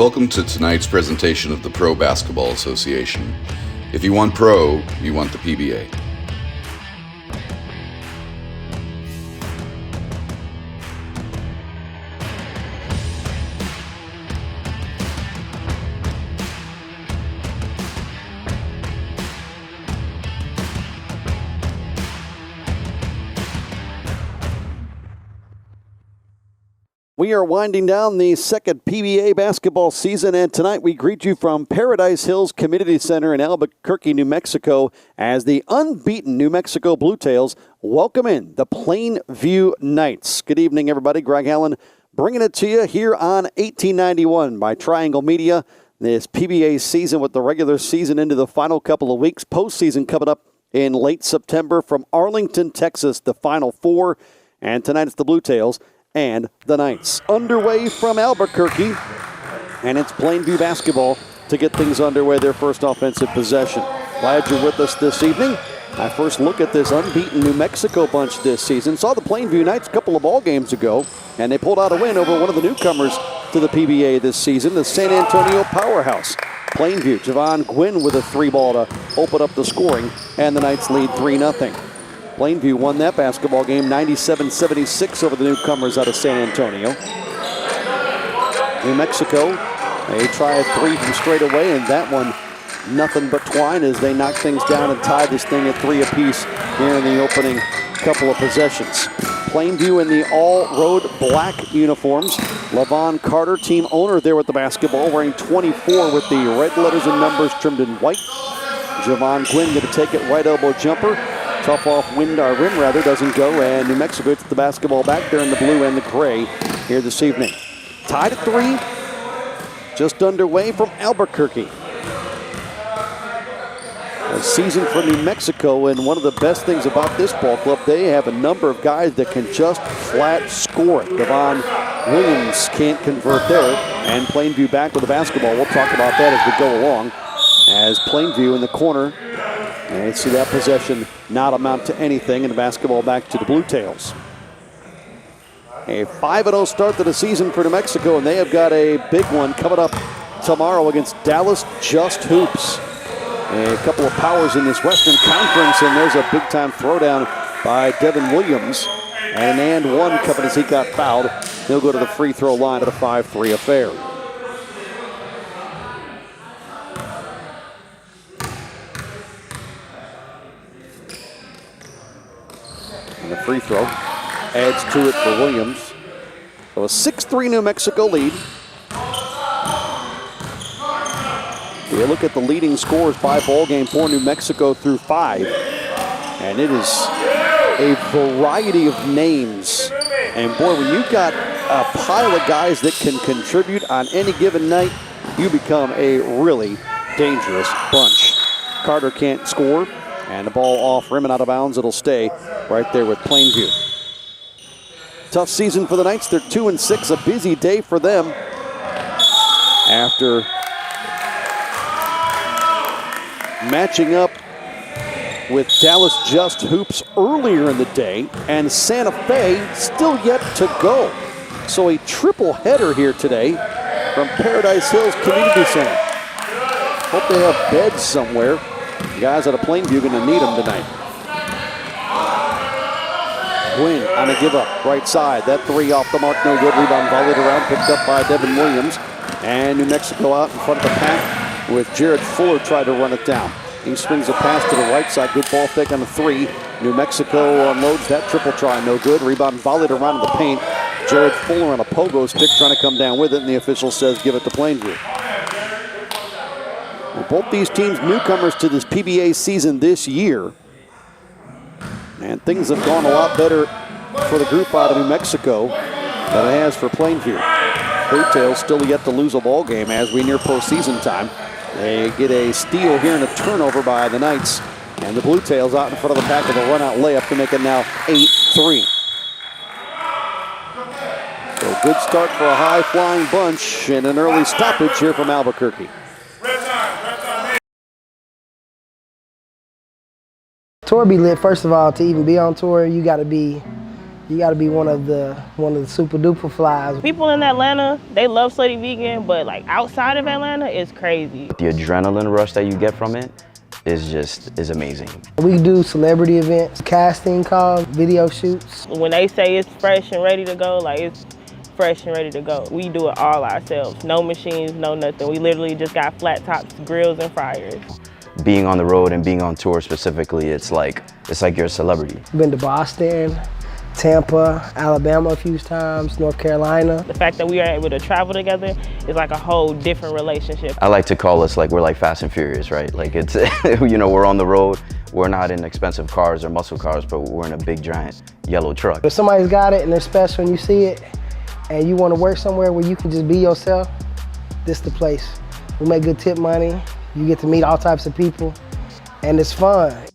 Welcome to tonight's presentation of the Pro Basketball Association. If you want pro, you want the PBA. We are winding down the second PBA basketball season, and tonight we greet you from Paradise Hills Community Center in Albuquerque, New Mexico, as the unbeaten New Mexico Bluetails welcome in the Plainview Knights. Good evening, everybody. Greg Allen bringing it to you here on 1891 by Triangle Media. This PBA season with the regular season into the final couple of weeks. Postseason coming up in late September from Arlington, Texas, the Final Four. And tonight it's the Bluetails and the Knights. Underway from Albuquerque, and it's Plainview basketball to get things underway, their first offensive possession. Glad you're with us this evening. My first look at this unbeaten New Mexico bunch this season. Saw the Plainview Knights a couple of ball games ago, and they pulled out a win over one of the newcomers to the PBA this season, the San Antonio Powerhouse. Plainview, Javon Gwynn with a three ball to open up the scoring, and the Knights lead 3-0. Plainview won that basketball game 97-76 over the newcomers out of San Antonio. New Mexico, they try a three from straight away, and that one nothing but twine as they knock things down and tie this thing at 3 apiece here in the opening couple of possessions. Plainview in the all-road black uniforms. LaVon Carter, team owner there with the basketball, wearing 24 with the red letters and numbers trimmed in white. Javon Gwynn going to take it, right elbow jumper. Tough off rim doesn't go, and New Mexico gets the basketball back there in the blue and the gray here this evening. Tied at 3, just underway from Albuquerque. A season for New Mexico, and one of the best things about this ball club, they have a number of guys that can just flat score it. Devon Williams can't convert there, and Plainview back with the basketball. We'll talk about that as we go along. As Plainview in the corner, and you see that possession not amount to anything, and the basketball back to the Bluetails. A 5-0 start to the season for New Mexico, and they have got a big one coming up tomorrow against Dallas Just Hoops. A couple of powers in this Western Conference, and there's a big-time throwdown by Devin Williams. And an and one coming as he got fouled. He'll go to the free throw line at a 5-3 affair. The free throw adds to it for Williams. So a 6-3 New Mexico lead. You look at the leading scores by ball game for New Mexico through 5, and it is a variety of names. And boy, when you've got a pile of guys that can contribute on any given night, you become a really dangerous bunch. Carter can't score, and the ball off rim and out of bounds. It'll stay right there with Plainview. Tough season for the Knights. They're 2-6, a busy day for them after matching up with Dallas Just Hoops earlier in the day, and Santa Fe still yet to go. So a triple header here today from Paradise Hills Community Center. Hope they have beds somewhere. The guys out of Plainview are going to need them tonight. Gwynn on a give up, right side. That three off the mark, no good. Rebound volleyed around, picked up by Devin Williams. And New Mexico out in front of the pack with Jared Fuller trying to run it down. He swings a pass to the right side. Good ball fake on the three. New Mexico unloads that triple try, no good. Rebound volleyed around in the paint. Jared Fuller on a pogo stick trying to come down with it, and the official says give it to Plainview. Well, both these teams newcomers to this PBA season this year. And things have gone a lot better for the group out of New Mexico than it has for Plainview. Bluetails still yet to lose a ball game as we near postseason time. They get a steal here and a turnover by the Knights. And the Bluetails out in front of the pack with a run-out layup to make it now 8-3. So good start for a high-flying bunch and an early stoppage here from Albuquerque. Tour be lit. First of all, to even be on tour, you gotta be You got to be one of the super duper flies. People in Atlanta, they love Slutty Vegan, but like outside of Atlanta, it's crazy. The adrenaline rush that you get from it is amazing. We do celebrity events, casting calls, video shoots. When they say it's fresh and ready to go, like it's fresh and ready to go. We do it all ourselves. No machines, no nothing. We literally just got flat tops, grills, and fryers. Being on the road and being on tour specifically, it's like you're a celebrity. Been to Boston, Tampa, Alabama a few times, North Carolina. The fact that we are able to travel together is like a whole different relationship. I like to call us like we're like Fast and Furious, right? Like it's, you know, we're on the road. We're not in expensive cars or muscle cars, but we're in a big giant yellow truck. If somebody's got it and they're special and you see it and you want to work somewhere where you can just be yourself, this is the place. We make good tip money. You get to meet all types of people and it's fun.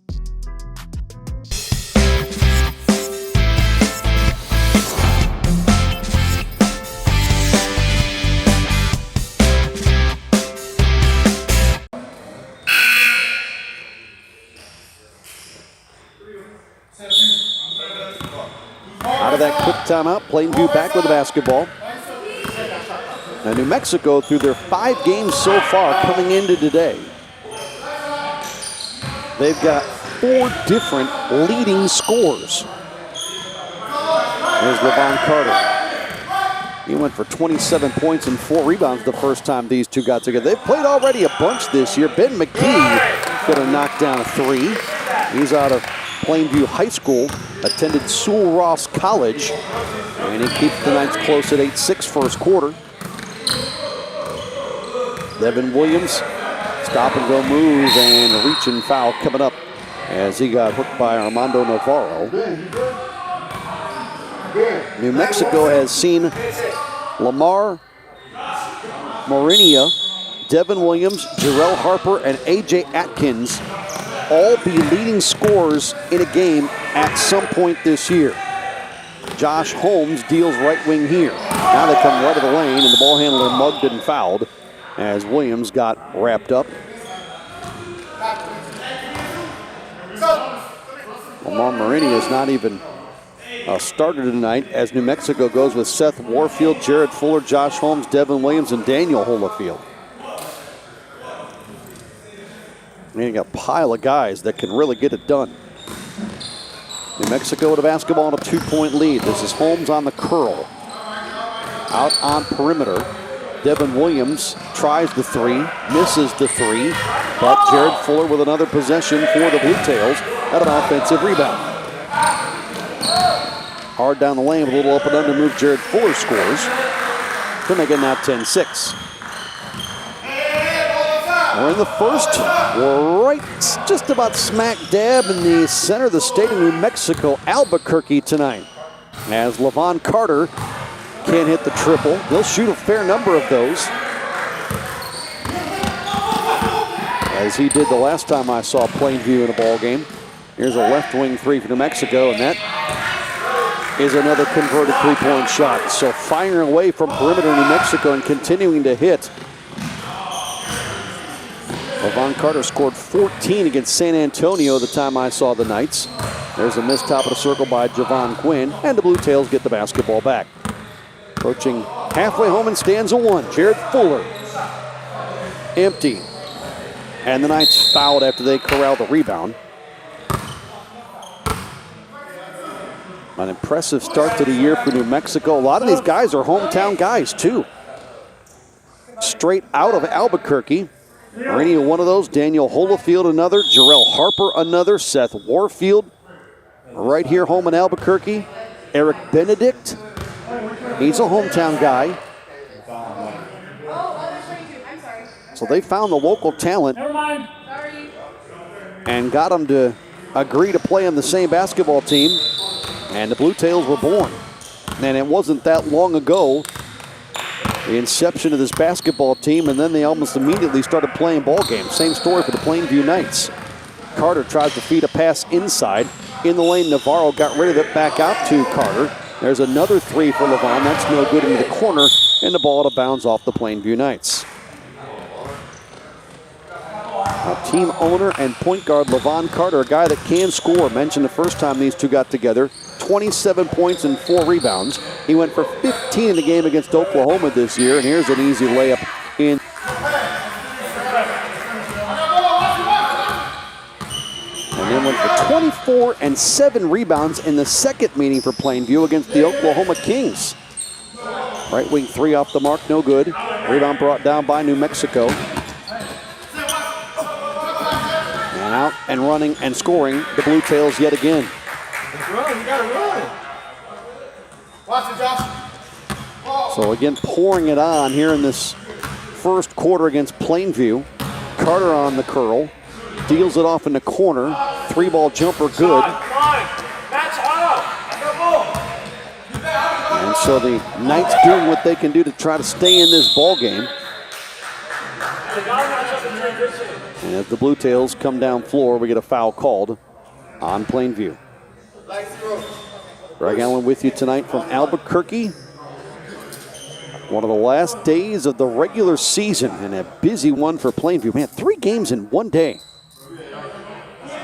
Out of that quick timeout, Plainview back with the basketball. Now New Mexico, through their 5 games so far coming into today, they've got 4 different leading scorers. There's Levon Carter. He went for 27 points and 4 rebounds the first time these two got together. They've played already a bunch this year. Ben McGee going to knock down a 3. He's out of Plainview High School, attended Sewell Ross College, and he keeps the Knights close at 8-6 first quarter. Devin Williams, stop and go move and a reach and foul coming up as he got hooked by Armando Navarro. New Mexico has seen Lamar Morinia, Devin Williams, Jarrell Harper, and A.J. Atkins all be leading scorers in a game at some point this year. Josh Holmes deals right wing here. Now they come right of the lane, and the ball handler mugged and fouled as Williams got wrapped up. Lamar Morinia is not even a starter tonight as New Mexico goes with Seth Warfield, Jared Fuller, Josh Holmes, Devin Williams, and Daniel Holofield. You got a pile of guys that can really get it done. New Mexico with a basketball and a 2-point lead. This is Holmes on the curl. Out on perimeter. Devin Williams tries the 3, misses the 3, but Jared Fuller with another possession for the Bluetails at an offensive rebound. Hard down the lane with a little up and under move. Jared Fuller scores to make it now 10-6. We're in the first. We're right just about smack dab in the center of the state of New Mexico, Albuquerque tonight. As Levon Carter can't hit the triple. He'll shoot a fair number of those, as he did the last time I saw Plainview in a ball game. Here's a left wing 3 for New Mexico, and that is another converted 3-point shot. So firing away from perimeter New Mexico and continuing to hit. Levon Carter scored 14 against San Antonio the time I saw the Knights. There's a missed top of the circle by Javon Quinn, and the Bluetails get the basketball back. Approaching halfway home in stanza 1, Jared Fuller. Empty. And the Knights fouled after they corralled the rebound. An impressive start to the year for New Mexico. A lot of these guys are hometown guys, too. Straight out of Albuquerque. Morinia, one of those. Daniel Holofield, another. Jarrell Harper, another. Seth Warfield, right here home in Albuquerque. Eric Benedict, he's a hometown guy. So they found the local talent and got them to agree to play on the same basketball team, and the Bluetails were born. And it wasn't that long ago, the inception of this basketball team, and then they almost immediately started playing ball games. Same story for the Plainview Knights. Carter tries to feed a pass inside. In the lane, Navarro got rid of it, back out to Carter. There's another 3 for Levon. That's no good into the corner, and the ball out of bounds off the Plainview Knights. Now, team owner and point guard Levon Carter, a guy that can score. Mentioned the first time these two got together. 27 points and 4 rebounds. He went for 15 in the game against Oklahoma this year, and here's an easy layup in. And then went for 24 and 7 rebounds in the second meeting for Plainview against the Oklahoma Kings. Right wing 3 off the mark, no good. Rebound brought down by New Mexico. And out and running and scoring the Bluetails yet again. Run, you gotta run. Watch it, Josh. So again, pouring it on here in this first quarter against Plainview. Carter on the curl, deals it off in the corner. 3-ball jumper, good. And so the Knights doing what they can do to try to stay in this ball game. And as the Bluetails come down floor, we get a foul called on Plainview. Greg Allen with you tonight from Albuquerque. One of the last days of the regular season and a busy one for Plainview. Man, 3 games in one day.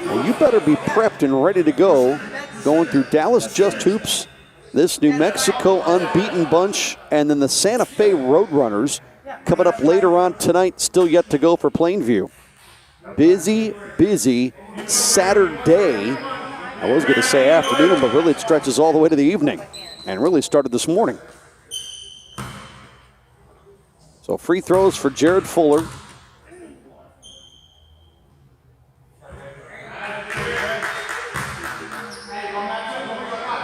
Well, you better be prepped and ready to go. Going through Dallas Just Hoops, this New Mexico unbeaten bunch, and then the Santa Fe Roadrunners coming up later on tonight, still yet to go for Plainview. Busy, busy Saturday. I was going to say afternoon, but really it stretches all the way to the evening and really started this morning. So free throws for Jared Fuller.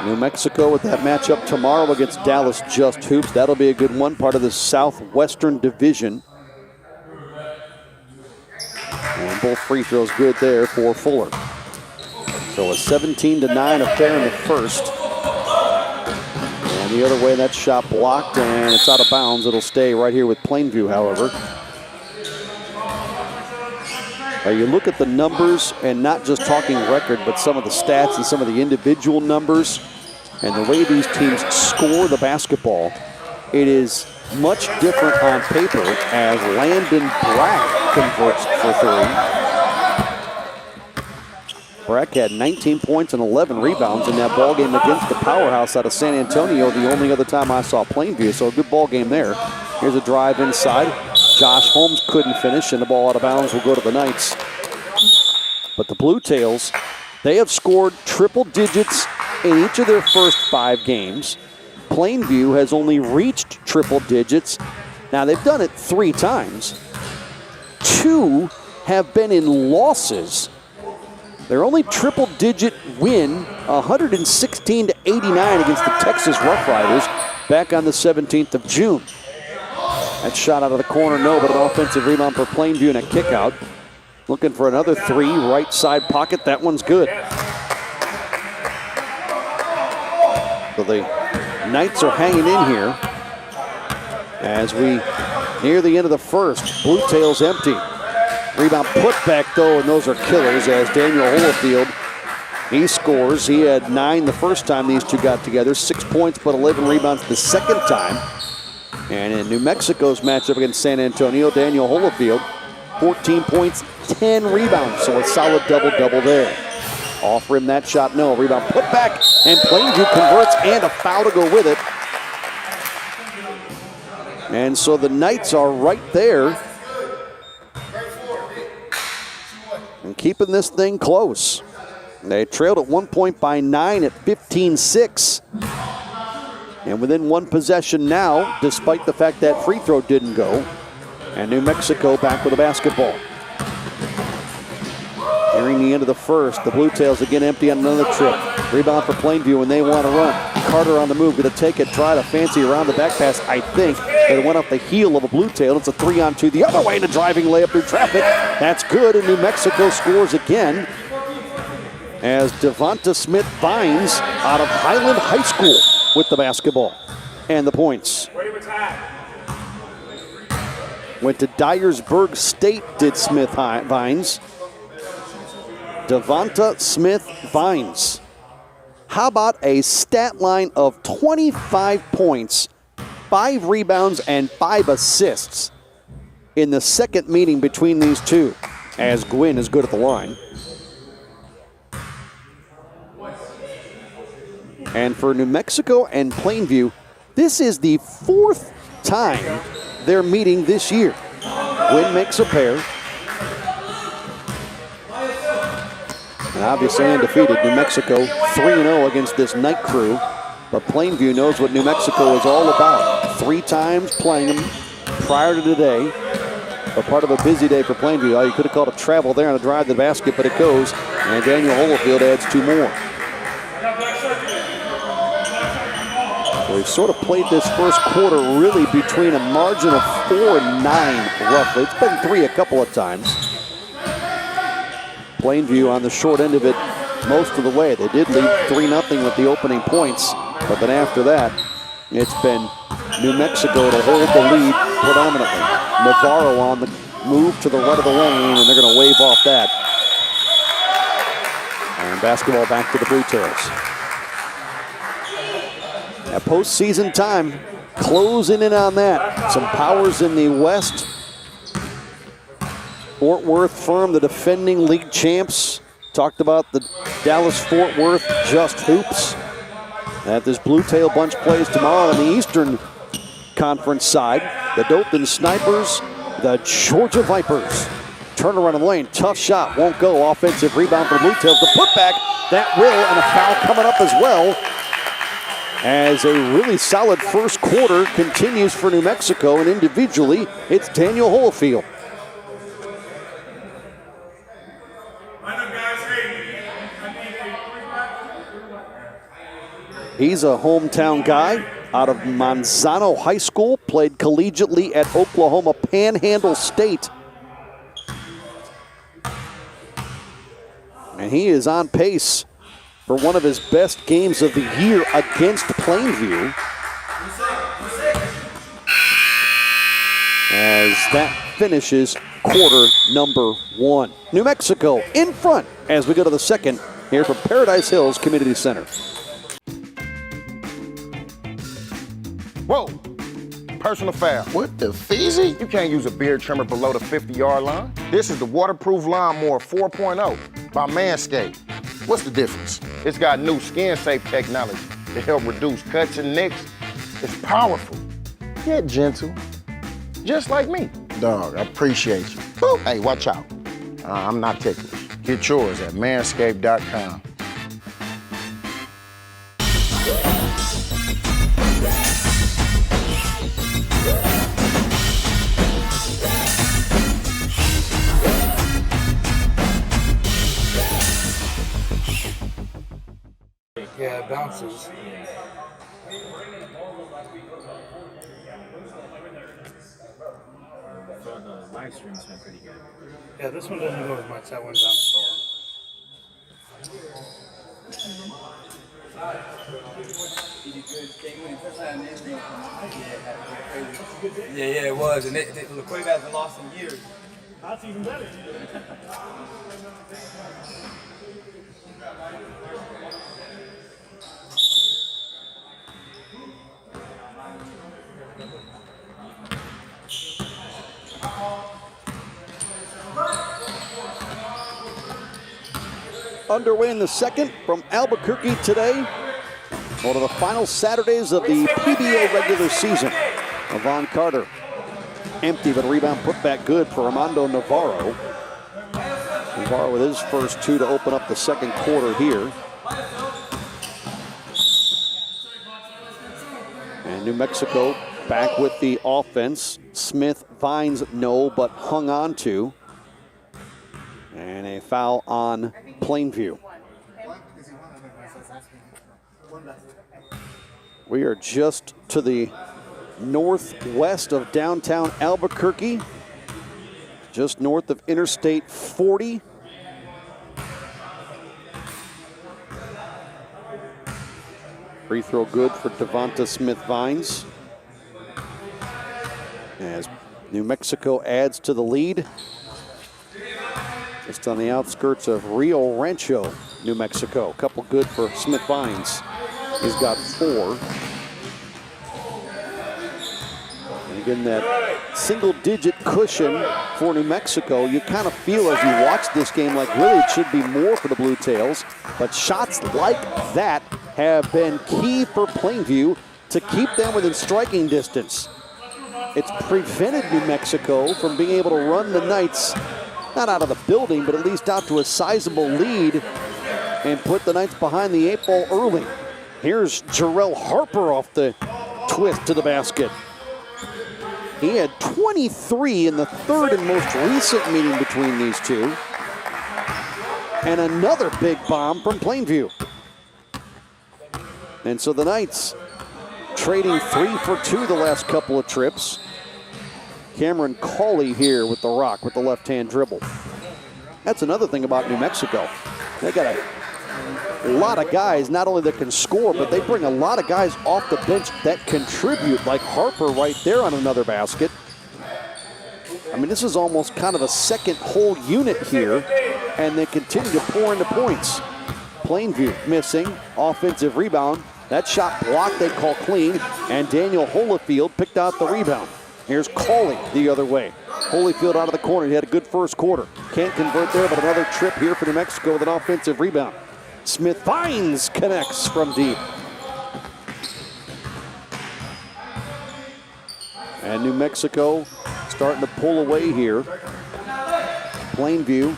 New Mexico with that matchup tomorrow against Dallas Just Hoops. That'll be a good one, part of the Southwestern Division. And both free throws good there for Fuller. So a 17-9 affair in the first. And the other way, that shot blocked, and it's out of bounds. It'll stay right here with Plainview, however. You look at the numbers, and not just talking record, but some of the stats and some of the individual numbers, and the way these teams score the basketball, it is much different on paper as Landon Brack converts for 3. Brack had 19 points and 11 rebounds in that ball game against the powerhouse out of San Antonio, the only other time I saw Plainview, so a good ball game there. Here's a drive inside. Josh Holmes couldn't finish, and the ball out of bounds will go to the Knights. But the Bluetails, they have scored triple digits in each of their first 5 games. Plainview has only reached triple digits. Now, they've done it 3 times. 2 have been in losses. Their only triple-digit win, 116-89 against the Texas Rough Riders back on the 17th of June. That shot out of the corner, no, but an offensive rebound for Plainview and a kick out. Looking for another 3, right side pocket. That one's good. So the Knights are hanging in here as we near the end of the first. Bluetails empty. Rebound put back though, and those are killers as Daniel Holofield, he scores. He had 9 the first time these two got together, 6 points but 11 rebounds the second time. And in New Mexico's matchup against San Antonio, Daniel Holofield, 14 points, 10 rebounds, so a solid double-double there. Off rim that shot, no. Rebound put back, and Plainview converts, and a foul to go with it. And so the Knights are right there and keeping this thing close. They trailed at one point by 9 at 15-6. And within 1 possession now, despite the fact that free throw didn't go. And New Mexico back with the basketball. Nearing the end of the first, the Bluetails again empty on another trip. Rebound for Plainview, and they want to run. Carter on the move, going to take it, try to fancy around the back pass, I think. It went off the heel of a Bluetail. It's a 3-on-2 the other way, and a driving layup through traffic. That's good, and New Mexico scores again as Devonta Smith-Vines out of Highland High School with the basketball and the points. Went to Dyersburg State, did Smith-Vines. Devonta Smith-Vines. How about a stat line of 25 points, 5 rebounds, and 5 assists in the second meeting between these two, as Gwynn is good at the line. And for New Mexico and Plainview, this is the 4th time they're meeting this year. Win makes a pair. And obviously undefeated, New Mexico 3-0 against this night crew. But Plainview knows what New Mexico is all about. 3 times playing them prior to today. But part of a busy day for Plainview. You could have called a travel there on a drive to the basket, but it goes. And Daniel Holofield adds 2 more. We've sort of played this first quarter really between a margin of 4 and 9, roughly. It's been 3 a couple of times. Plainview on the short end of it most of the way. They did lead 3-0 with the opening points, but then after that, it's been New Mexico to hold the lead predominantly. Navarro on the move to the right of the lane, and they're going to wave off that. And basketball back to the Bluetails. At postseason time, closing in on that. Some powers in the West. Fort Worth Firm, the defending league champs. Talked about the Dallas-Fort Worth Just Hoops. That this Bluetail bunch plays tomorrow on the Eastern Conference side. The Dothan Snipers, the Georgia Vipers. Turnaround in the lane, tough shot, won't go. Offensive rebound for Bluetails. The putback, that will, and a foul coming up as well. As a really solid first quarter continues for New Mexico, and individually, it's Daniel Holofield. He's a hometown guy out of Manzano High School, played collegiately at Oklahoma Panhandle State. And he is on pace for one of his best games of the year against Plainview. As that finishes quarter number 1. New Mexico in front as we go to the second here from Paradise Hills Community Center. Whoa, personal foul. What the feezy? You can't use a beard trimmer below the 50-yard line. This is the waterproof lawnmower 4.0 by Manscaped. What's the difference? It's got new skin-safe technology to help reduce cuts and nicks. It's powerful, yet gentle, just like me. Dog, I appreciate you. Boop. Hey, watch out. I'm not ticklish. Get yours at manscaped.com. Yeah, it bounces. Live stream's been pretty good. Yeah, this one doesn't go as much. That one bounces. Yeah, it was. And LaQuave hasn't lost in years. That's even better. Underway in the second from Albuquerque today. One of the final Saturdays of the PBA regular season. Avon Carter empty, but a rebound put back good for Armando Navarro. Navarro with his first 2 to open up the second quarter here. And New Mexico back with the offense. Smith, Vines, no, but hung on to. And a foul on Plainview. We are just to the northwest of downtown Albuquerque, just north of Interstate 40. Free throw good for Devonta Smith-Vines. As New Mexico adds to the lead. Just on the outskirts of Rio Rancho, New Mexico. Couple good for Smith-Vines. He's got 4. And again, that single-digit cushion for New Mexico. You kind of feel as you watch this game like really it should be more for the Bluetails. But shots like that have been key for Plainview to keep them within striking distance. It's prevented New Mexico from being able to run the Knights, not out of the building, but at least out to a sizable lead and put the Knights behind the 8 ball early. Here's Jarrell Harper off the twist to the basket. He had 23 in the third and most recent meeting between these two. And another big bomb from Plainview. And so the Knights trading 3 for 2 the last couple of trips. Cameron Cawley here with the rock with the left-hand dribble. That's another thing about New Mexico. They got a lot of guys, not only that can score, but they bring a lot of guys off the bench that contribute, like Harper right there on another basket. I mean, this is almost kind of a second whole unit here, and they continue to pour into points. Plainview missing, offensive rebound. That shot blocked, they call clean, and Daniel Holyfield picked out the rebound. Here's Cawley the other way. Holyfield out of the corner, he had a good first quarter. Can't convert there, but another trip here for New Mexico with an offensive rebound. Smith Vines connects from deep. And New Mexico starting to pull away here. Plainview,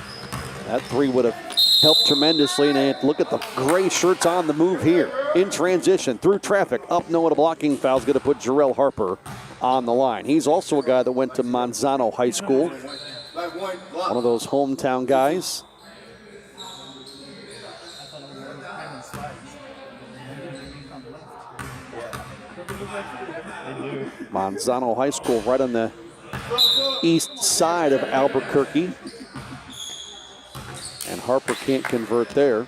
that 3 would have helped tremendously. And look at the gray shirts on the move here. In transition, through traffic, up no and a blocking foul is going to put Jarrell Harper on the line. He's also a guy that went to Manzano High School. One of those hometown guys. Manzano High School right on the east side of Albuquerque. And Harper can't convert there.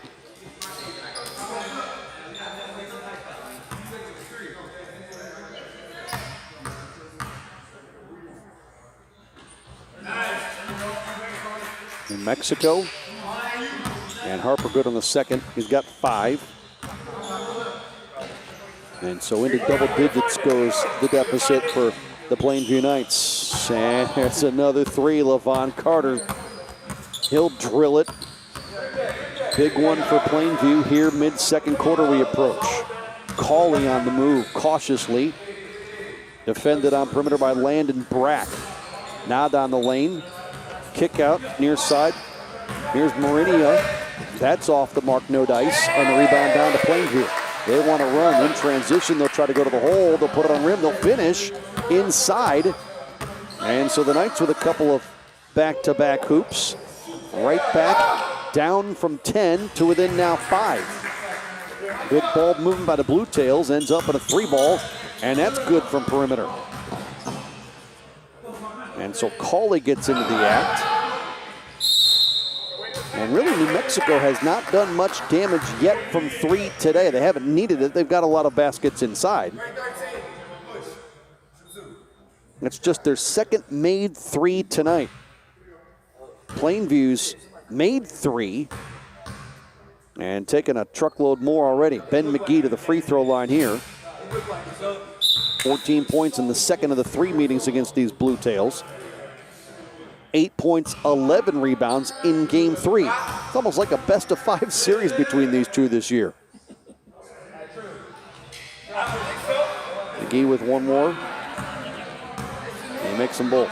New Mexico. And Harper good on the second. He's got 5. And so into double digits goes the deficit for the Plainview Knights. And there's another 3, LaVon Carter. He'll drill it. Big one for Plainview here, mid-second quarter we approach. Cawley on the move, cautiously. Defended on perimeter by Landon Brack. Now down the lane. Kick out, near side. Here's Marinia. That's off the mark, no dice. And the rebound down to Plainview. They want to run in transition. They'll try to go to the hole. They'll put it on rim. They'll finish inside. And so the Knights with a couple of back-to-back hoops. Right back, down from 10 to within now 5. Good ball movement by the Bluetails. Ends up in a 3 ball. And that's good from perimeter. And so Cawley gets into the act. And really, New Mexico has not done much damage yet from 3 today. They haven't needed it. They've got a lot of baskets inside. It's just their second made 3 tonight. Plainview's made 3 and taking a truckload more already. Ben McGee to the free throw line here. 14 points in the second of the 3 meetings against these Bluetails. 8 points, 11 rebounds in game 3. It's almost like a best-of-5 series between these two this year. McGee with one more. He makes them both.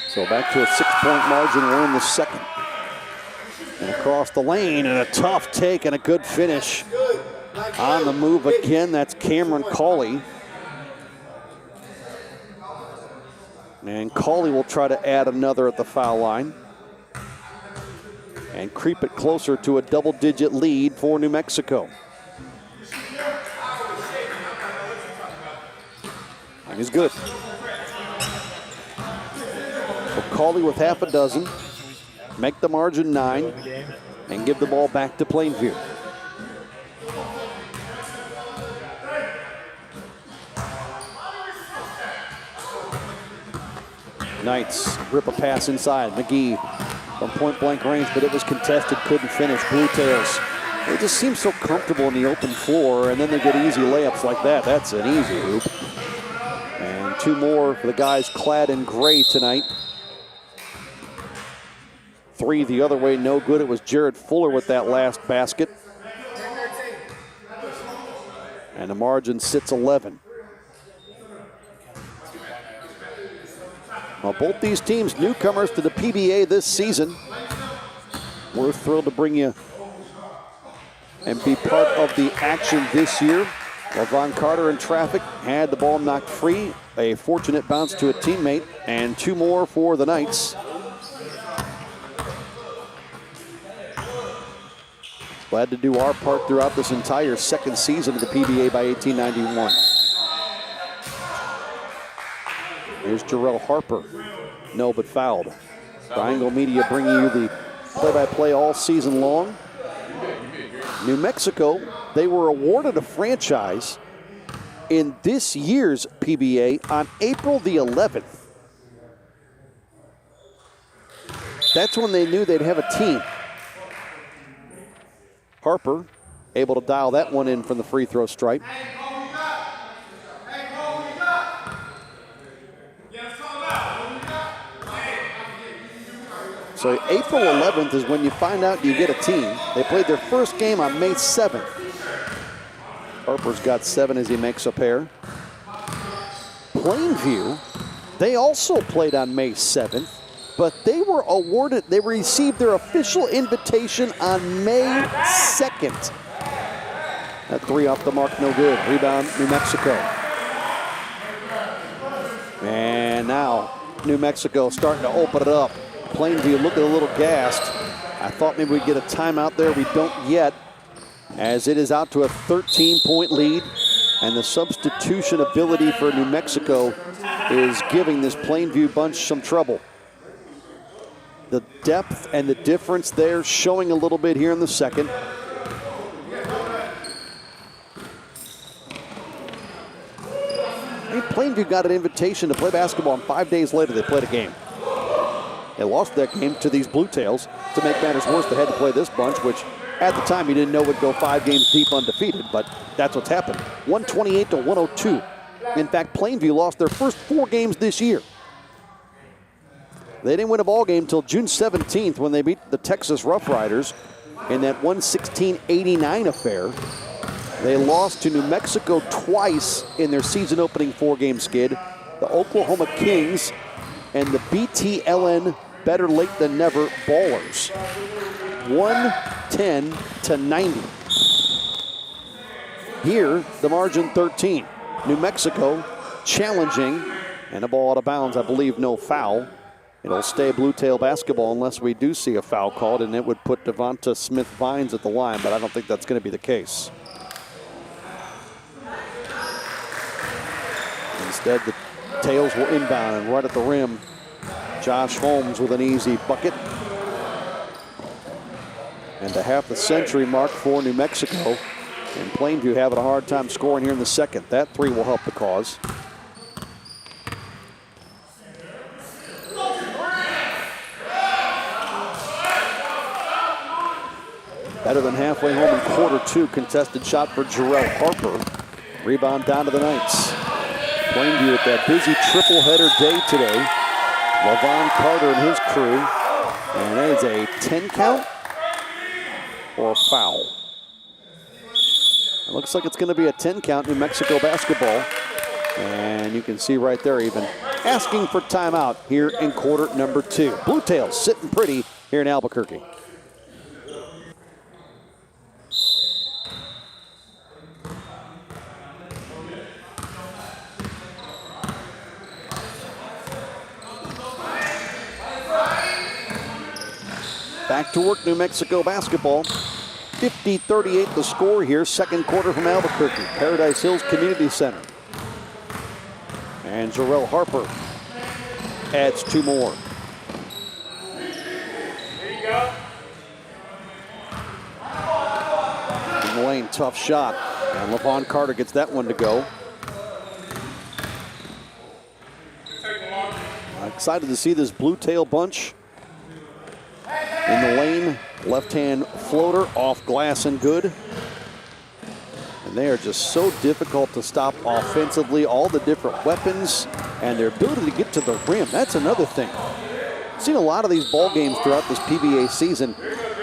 So back to a 6-point margin. We're in the second. And across the lane, and a tough take and a good finish. On the move again, that's Cameron Cawley. And Cawley will try to add another at the foul line. And creep it closer to a double-digit lead for New Mexico. And he's good. So Cawley with half a dozen. Make the margin 9. And give the ball back to Plainview. Knights rip a pass inside. McGee from point-blank range, but it was contested, couldn't finish. Bluetails, they just seem so comfortable in the open floor, and then they get easy layups like that. That's an easy hoop. And 2 more for the guys clad in gray tonight. Three the other way, no good. It was Jared Fuller with that last basket. And the margin sits 11. Well, both these teams newcomers to the PBA this season. We're thrilled to bring you and be part of the action this year. LaVon Carter in traffic had the ball knocked free. A fortunate bounce to a teammate, and two more for the Knights. Glad to do our part throughout this entire second season of the PBA by 1891. Here's Jarrell Harper. No, but fouled. Triangle Media bringing you the play-by-play all season long. New Mexico, they were awarded a franchise in this year's PBA on April the 11th. That's when they knew they'd have a team. Harper able to dial that one in from the free throw stripe. So April 11th is when you find out you get a team. They played their first game on May 7th. Harper's got 7 as he makes a pair. Plainview, they also played on May 7th, but they received their official invitation on May 2nd. That three off the mark, no good. Rebound, New Mexico. And now New Mexico starting to open it up. Plainview looking a little gassed. I thought maybe we'd get a timeout there. We don't yet, as it is out to a 13-point lead, and the substitution ability for New Mexico is giving this Plainview bunch some trouble. The depth and the difference there showing a little bit here in the second. Hey, Plainview got an invitation to play basketball, and 5 days later they played a game. They lost that game to these Bluetails. To make matters worse, they had to play this bunch, which at the time you didn't know would go 5 games deep undefeated, but that's what's happened. 128 to 102. In fact, Plainview lost their first 4 games this year. They didn't win a ball game until June 17th when they beat the Texas Rough Riders in that 116-89 affair. They lost to New Mexico twice in their season opening 4-game skid. The Oklahoma Kings and the BTLN Better Late Than Never Ballers. 110 to 90. Here, the margin 13. New Mexico challenging, and a ball out of bounds, I believe no foul. It'll stay Bluetail basketball unless we do see a foul called, and it would put Devonta Smith-Vines at the line, but I don't think that's going to be the case. Instead, the Tails will inbound, and right at the rim, Josh Holmes with an easy bucket. And the half a century mark for New Mexico. And Plainview having a hard time scoring here in the second. That three will help the cause. Better than halfway home in quarter 2. Contested shot for Jarrell Harper. Rebound down to the Knights. Plainview with that busy triple header day today. LaVon Carter and his crew. And that is a 10 count or a foul. It looks like it's going to be a 10 count, New Mexico basketball. And you can see right there even asking for timeout here in quarter number 2. Bluetails sitting pretty here in Albuquerque. Back to work, New Mexico basketball. 50-38 the score here, second quarter from Albuquerque, Paradise Hills Community Center. And Jarrell Harper adds 2 more. There you go. In the lane, tough shot. And LaVon Carter gets that one to go. Excited to see this Bluetail bunch. In the lane, left-hand floater off glass and good. And they are just so difficult to stop offensively. All the different weapons and their ability to get to the rim. That's another thing. seen a lot of these ball games throughout this PBA season,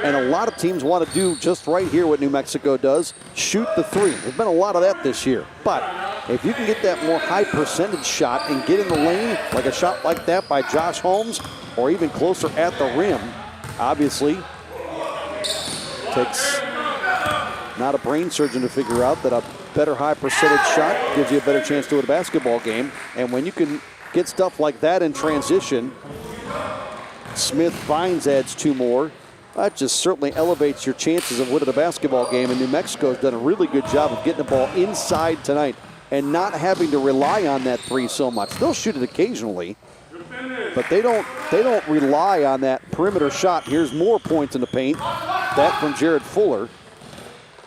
and a lot of teams want to do just right here what New Mexico does, shoot the three. There's been a lot of that this year. But if you can get that more high percentage shot and get in the lane, like a shot like that by Josh Holmes, or even closer at the rim, obviously takes not a brain surgeon to figure out that a better high percentage shot gives you a better chance to win a basketball game. And when you can get stuff like that in transition, Smith Vines adds 2 more. That just certainly elevates your chances of winning a basketball game. And New Mexico's done a really good job of getting the ball inside tonight and not having to rely on that three so much. They'll shoot it occasionally, but they don't rely on that perimeter shot. Here's more points in the paint. That from Jared Fuller.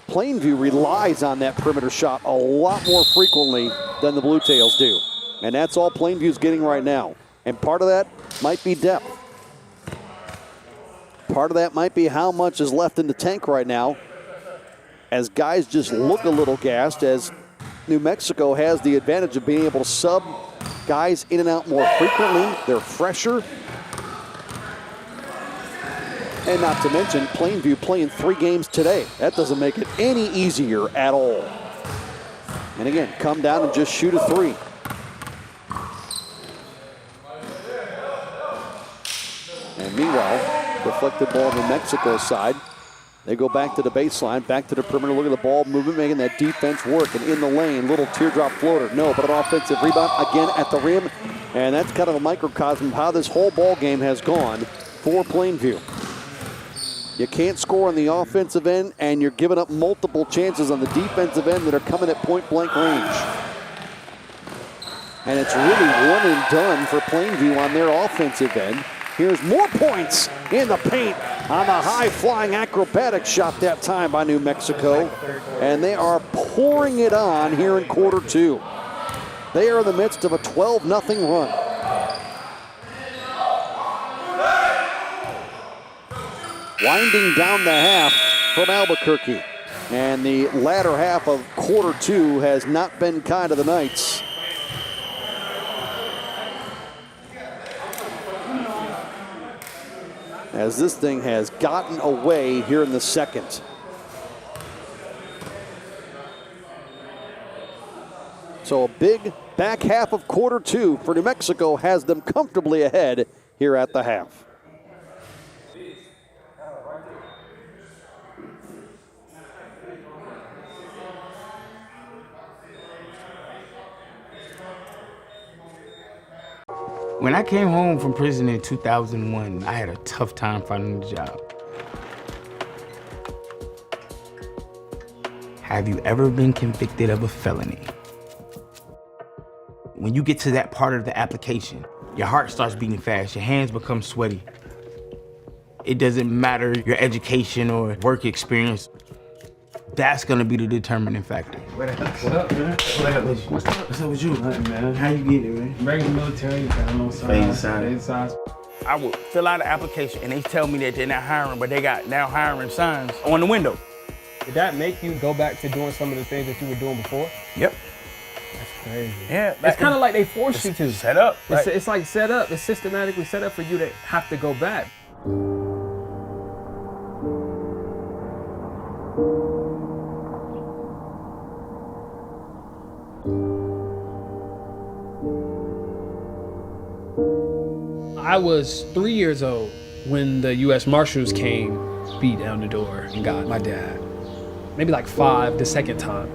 Plainview relies on that perimeter shot a lot more frequently than the Bluetails do. And that's all Plainview's getting right now. And part of that might be depth. Part of that might be how much is left in the tank right now, as guys just look a little gassed, as New Mexico has the advantage of being able to sub guys in and out more frequently. They're fresher. And not to mention, Plainview playing 3 games today. That doesn't make it any easier at all. And again, come down and just shoot a 3. And meanwhile, deflected ball on New Mexico's side. They go back to the baseline, back to the perimeter. Look at the ball movement, making that defense work. And in the lane, little teardrop floater. No, but an offensive rebound again at the rim. And that's kind of a microcosm of how this whole ball game has gone for Plainview. You can't score on the offensive end, and you're giving up multiple chances on the defensive end that are coming at point-blank range. And it's really one and done for Plainview on their offensive end. Here's more points in the paint on the high-flying acrobatic shot that time by New Mexico. And they are pouring it on here in quarter 2. They are in the midst of a 12-0 run. Winding down the half from Albuquerque. And the latter half of quarter 2 has not been kind of the Knights. As this thing has gotten away here in the second. So a big back half of quarter 2 for New Mexico has them comfortably ahead here at the half. When I came home from prison in 2001, I had a tough time finding a job. Have you ever been convicted of a felony? When you get to that part of the application, your heart starts beating fast, your hands become sweaty. It doesn't matter your education or work experience. That's gonna be the determining factor. What up, man? What's up with you? Nothing, man. How you get it, man? Regular military, got no size. I would fill out an application and they tell me that they're not hiring, but they got now hiring signs on the window. Did that make you go back to doing some of the things that you were doing before? Yep. That's crazy. Yeah. It's kind of like they forced you to. Set up. It's like set up. It's systematically set up for you to have to go back. I was 3 years old when the U.S. Marshals came, beat down the door, and got my dad. Maybe like 5 the second time.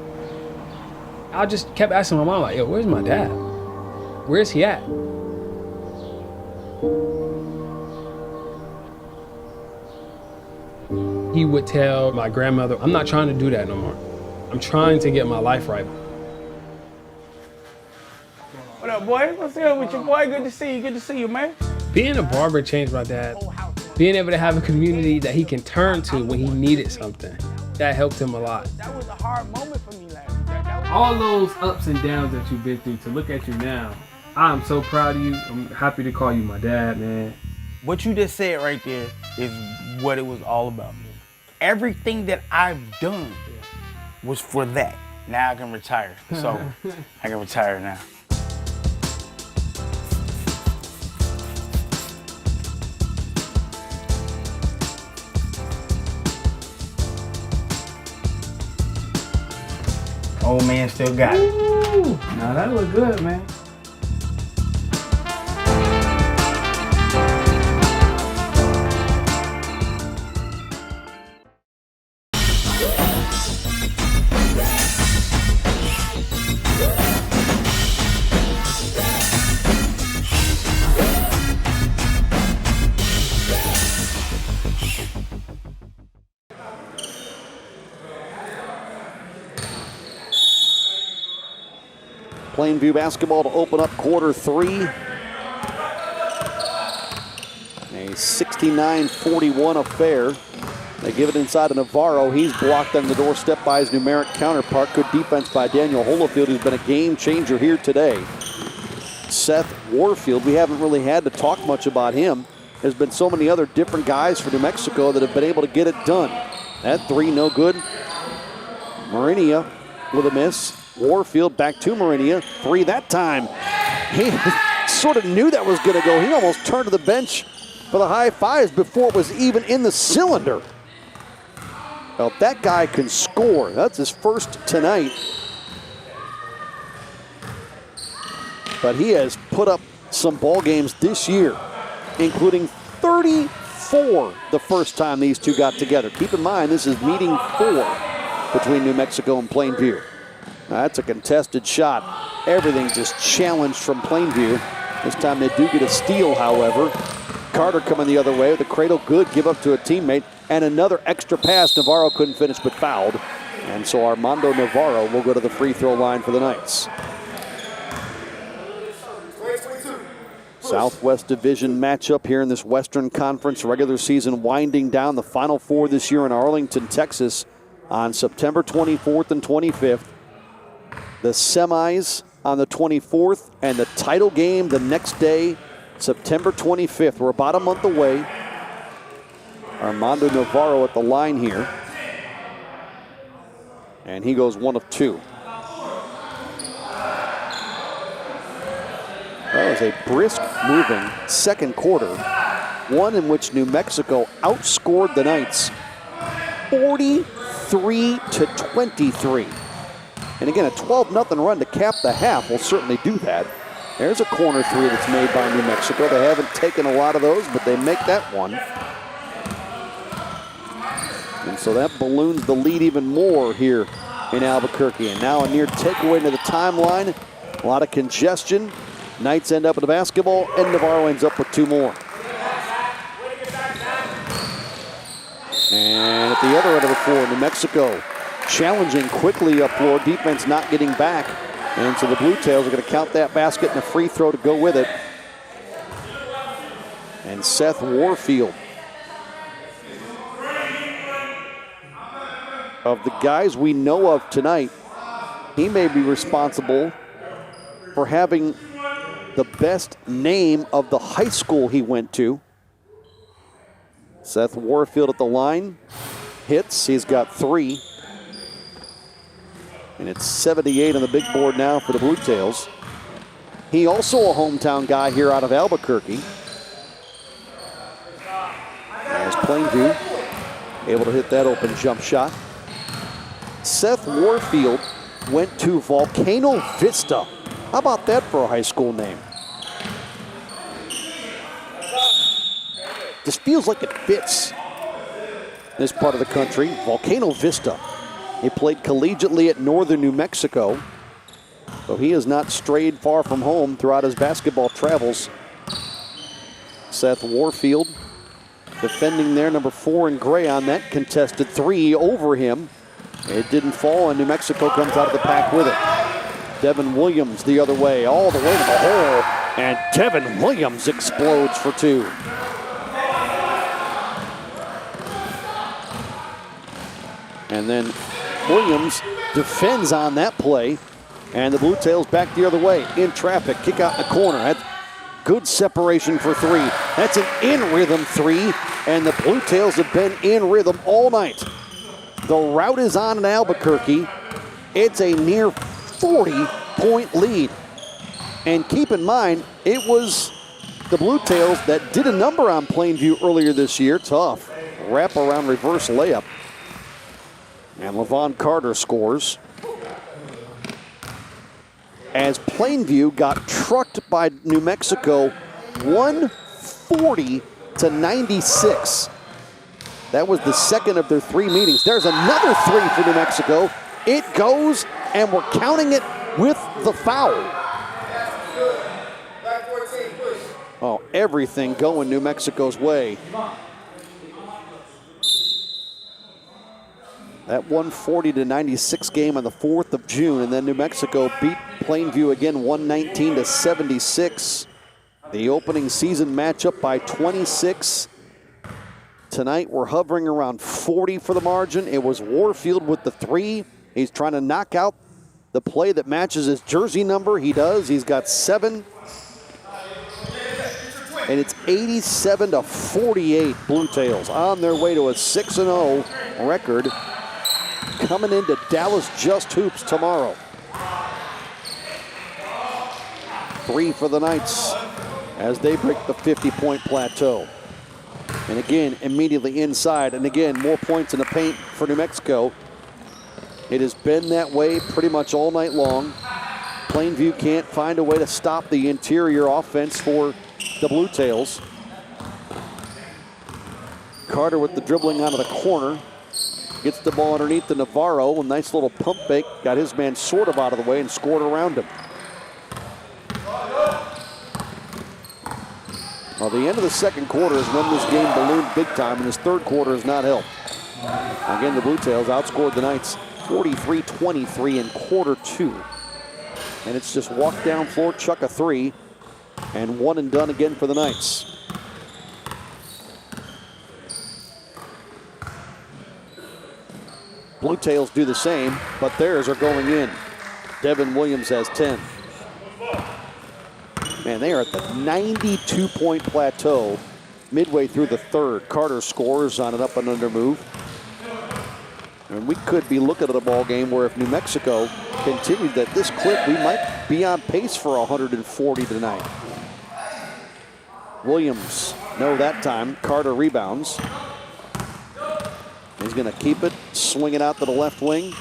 I just kept asking my mom, like, yo, where's my dad? Where's he at? He would tell my grandmother, I'm not trying to do that no more. I'm trying to get my life right. What up, boy? What's up with you, boy? Good to see you. Good to see you, man. Being a barber changed my dad. Being able to have a community that he can turn to when he needed something, that helped him a lot. That was a hard moment for me last year. All those ups and downs that you've been through, to look at you now, I'm so proud of you. I'm happy to call you my dad, man. What you just said right there is what it was all about. Everything that I've done was for that. Now I can retire. So I can retire now. Old man still got it. Ooh, now that look good, man. Plainview basketball to open up quarter 3. A 69-41 affair. They give it inside to Navarro. He's blocked on the doorstep by his numeric counterpart. Good defense by Daniel Holofield, who's been a game changer here today. Seth Warfield, we haven't really had to talk much about him. There's been so many other different guys for New Mexico that have been able to get it done. That 3 no good. Marinia with a miss. Warfield back to Marinia. 3 that time. He sort of knew that was going to go. He almost turned to the bench for the high fives before it was even in the cylinder. Well, that guy can score. That's his first tonight. But he has put up some ball games this year, including 34 the first time these two got together. Keep in mind, this is meeting 4 between New Mexico and Plainview. That's a contested shot. Everything just challenged from Plainview. This time they do get a steal, however. Carter coming the other way with a cradle good, give up to a teammate, and another extra pass. Navarro couldn't finish but fouled. And so Armando Navarro will go to the free throw line for the Knights. Southwest Division matchup here in this Western Conference regular season, winding down the Final Four this year in Arlington, Texas on September 24th and 25th. The semis on the 24th and the title game the next day, September 25th. We're about a month away. Armando Navarro at the line here. And he goes 1 of 2. That was a brisk moving second quarter, one in which New Mexico outscored the Knights 43-23. And again, a 12-0 run to cap the half will certainly do that. There's a corner 3 that's made by New Mexico. They haven't taken a lot of those, but they make that one. And so that balloons the lead even more here in Albuquerque. And now a near takeaway into the timeline. A lot of congestion. Knights end up with the basketball, and Navarro ends up with 2 more. And at the other end of the floor, New Mexico challenging quickly up floor, defense not getting back. And so the Bluetails are going to count that basket and a free throw to go with it. And Seth Warfield, of the guys we know of tonight, he may be responsible for having the best name of the high school he went to. Seth Warfield at the line, hits, he's got 3. And it's 78 on the big board now for the Bluetails. He also a hometown guy here out of Albuquerque. As Plainview able to hit that open jump shot. Seth Warfield went to Volcano Vista. How about that for a high school name? This feels like it fits this part of the country. Volcano Vista. He played collegiately at Northern New Mexico, so he has not strayed far from home throughout his basketball travels. Seth Warfield defending there, number 4 in gray on that contested 3 over him. It didn't fall, and New Mexico comes out of the pack with it. Devin Williams the other way, all the way to the hole, and Devin Williams explodes for 2. And then Williams defends on that play, and the Bluetails back the other way in traffic, kick out in the corner. That's good separation for 3. That's an in-rhythm 3, and the Bluetails have been in rhythm all night. The route is on in Albuquerque. It's a near 40-point lead. And keep in mind, it was the Bluetails that did a number on Plainview earlier this year. Tough wrap-around reverse layup. And LaVon Carter scores. as Plainview got trucked by New Mexico 140-96. That was the second of their 3 meetings. There's another 3 for New Mexico. It goes, and we're counting it with the foul. Oh, everything going New Mexico's way. That 140-96 game on the 4th of June, and then New Mexico beat Plainview again 119-76. The opening season matchup by 26. Tonight we're hovering around 40 for the margin. It was Warfield with the 3. He's trying to knock out the play that matches his jersey number. He does. He's got 7. And it's 87-48. Bluetails on their way to a 6-0 record, coming into Dallas Just Hoops tomorrow. 3 for the Knights as they break the 50-point plateau. And again, immediately inside, and again, more points in the paint for New Mexico. It has been that way pretty much all night long. Plainview can't find a way to stop the interior offense for the Bluetails. Carter with the dribbling out of the corner. Gets the ball underneath to Navarro. A nice little pump fake. Got his man sort of out of the way and scored around him. Well, the end of the second quarter is when this game ballooned big time, and this third quarter has not helped. Again, the Bluetails outscored the Knights 43-23 in quarter 2. And it's just walk down floor, chuck a 3, and one and done again for the Knights. Bluetails do the same, but theirs are going in. Devin Williams has 10. Man, they are at the 92-point plateau midway through the third. Carter scores on an up and under move. And we could be looking at a ball game where if New Mexico continued at this clip, we might be on pace for 140 tonight. Williams, no that time. Carter rebounds. He's going to keep it, swing it out to the left wing.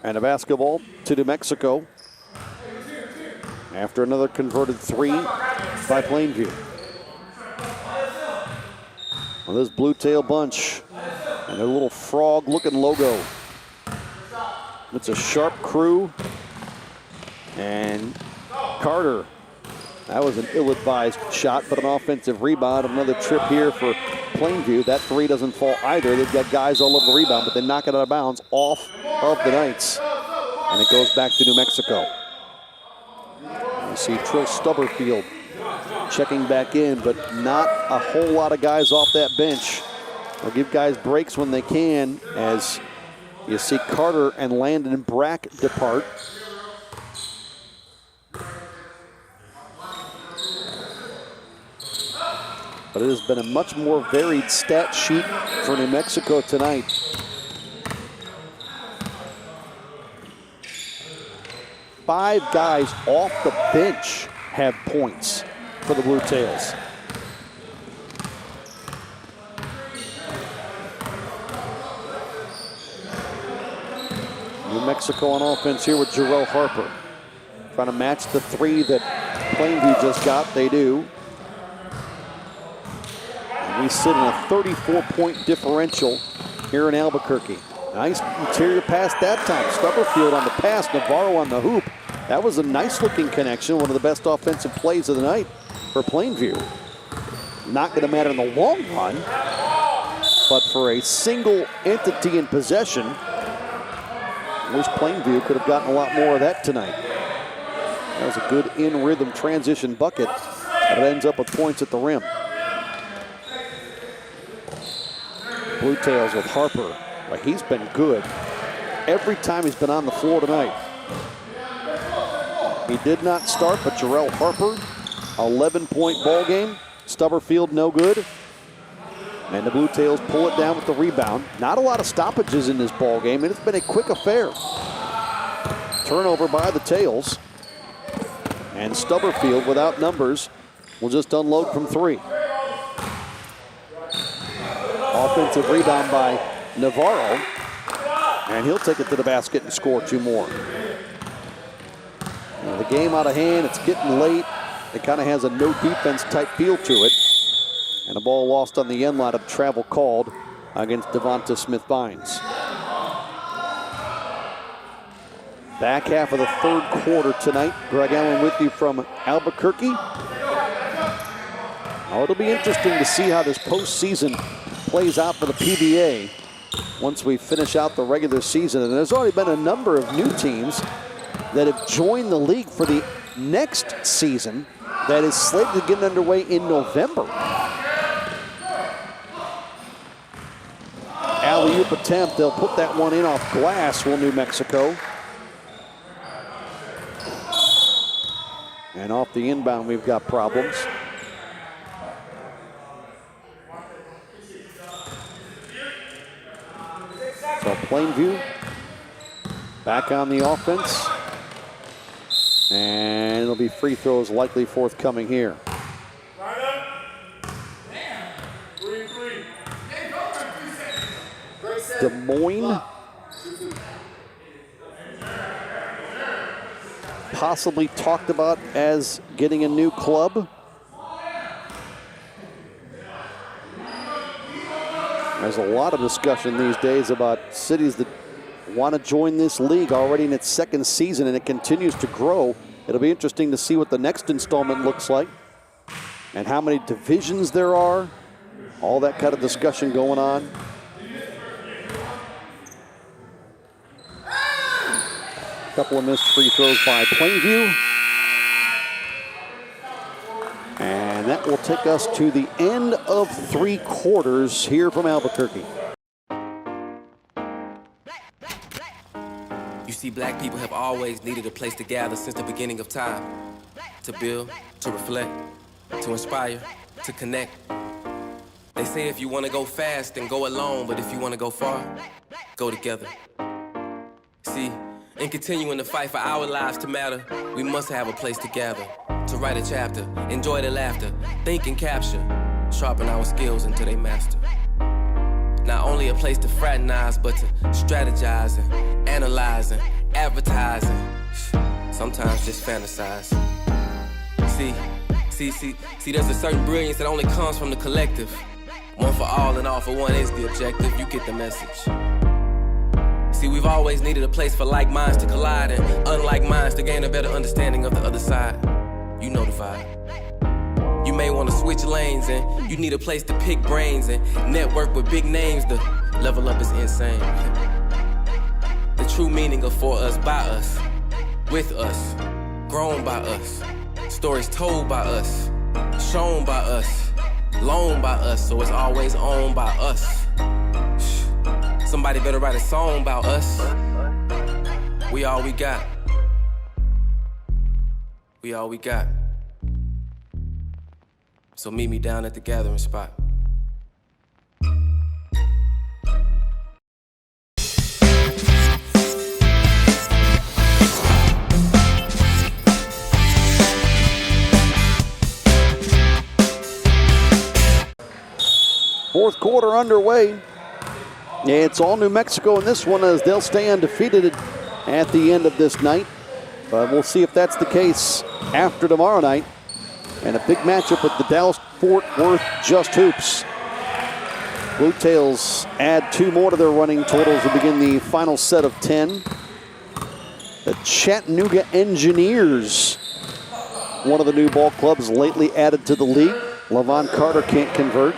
And a basketball to New Mexico after another converted 3 by Plainview. Well, this Bluetail bunch and their little frog-looking logo. It's a sharp crew. And Carter, that was an ill-advised shot, but an offensive rebound. Another trip here for Plainview. That 3 doesn't fall either. They've got guys all over the rebound, but they knock it out of bounds off of the Knights. And it goes back to New Mexico. You see Trill Stubberfield checking back in, but not a whole lot of guys off that bench. They'll give guys breaks when they can, as you see Carter and Landon Brack depart. But it has been a much more varied stat sheet for New Mexico tonight. Five guys off the bench have points for the Bluetails. New Mexico on offense here with Jarrell Harper. Trying to match the 3 that Plainview just got. They do. And we sit in a 34-point differential here in Albuquerque. Nice interior pass that time. Stubberfield on the pass, Navarro on the hoop. That was a nice-looking connection, one of the best offensive plays of the night for Plainview. Not going to matter in the long run, but for a single entity in possession, I wish Plainview could have gotten a lot more of that tonight. That was a good in-rhythm transition bucket, but it ends up with points at the rim. Bluetails with Harper. Well, he's been good every time he's been on the floor tonight. He did not start, but Jarrell Harper, 11-point ball game. Stubberfield no good. And the Bluetails pull it down with the rebound. Not a lot of stoppages in this ball game, and it's been a quick affair. Turnover by the Tails. And Stubberfield, without numbers, will just unload from 3. Offensive rebound by Navarro. And he'll take it to the basket and score 2 more. Now, the game out of hand, it's getting late. It kind of has a no defense type feel to it. And a ball lost on the end line of travel called against Devonta Smith-Vines. Back half of the 3rd quarter tonight. Greg Allen with you from Albuquerque. Oh, it'll be interesting to see how this postseason plays out for the PBA once we finish out the regular season. And there's already been a number of new teams that have joined the league for the next season that is slated to get underway in November. Alley-oop attempt, they'll put that one in off glass, will New Mexico. And off the inbound, we've got problems. So Plainview back on the offense. And it'll be free throws likely forthcoming here. Des Moines possibly talked about as getting a new club. There's a lot of discussion these days about cities that want to join this league already in its 2nd season, and it continues to grow. It'll be interesting to see what the next installment looks like and how many divisions there are. All that kind of discussion going on. A couple of missed free throws by Plainview. And that will take us to the end of 3 quarters here from Albuquerque. You see, black people have always needed a place to gather since the beginning of time. To build, to reflect, to inspire, to connect. They say if you want to go fast, then go alone. But if you want to go far, go together. See, in continuing to fight for our lives to matter, we must have a place to gather. To write a chapter, enjoy the laughter, think and capture, sharpen our skills until they master. Not only a place to fraternize, but to strategize and analyze and advertise and sometimes just fantasize. See, there's a certain brilliance that only comes from the collective. One for all and all for one is the objective. You get the message. See, we've always needed a place for like minds to collide and unlike minds to gain a better understanding of the other side. You know the vibe. You may want to switch lanes and you need a place to pick brains and network with big names. The level up is insane. The true meaning of for us, by us, with us, grown by us, stories told by us, shown by us, loaned by us, so it's always owned by us. Somebody better write a song about us. We all we got. We all we got. So meet me down at the gathering spot. Fourth quarter underway. Yeah, it's all New Mexico in this one as they'll stay undefeated at the end of this night. But we'll see if that's the case after tomorrow night. And a big matchup with the Dallas-Fort Worth Just Hoops. Bluetails add 2 more to their running totals to begin the final set of 10. The Chattanooga Engineers, one of the new ball clubs lately added to the league. Levon Carter can't convert.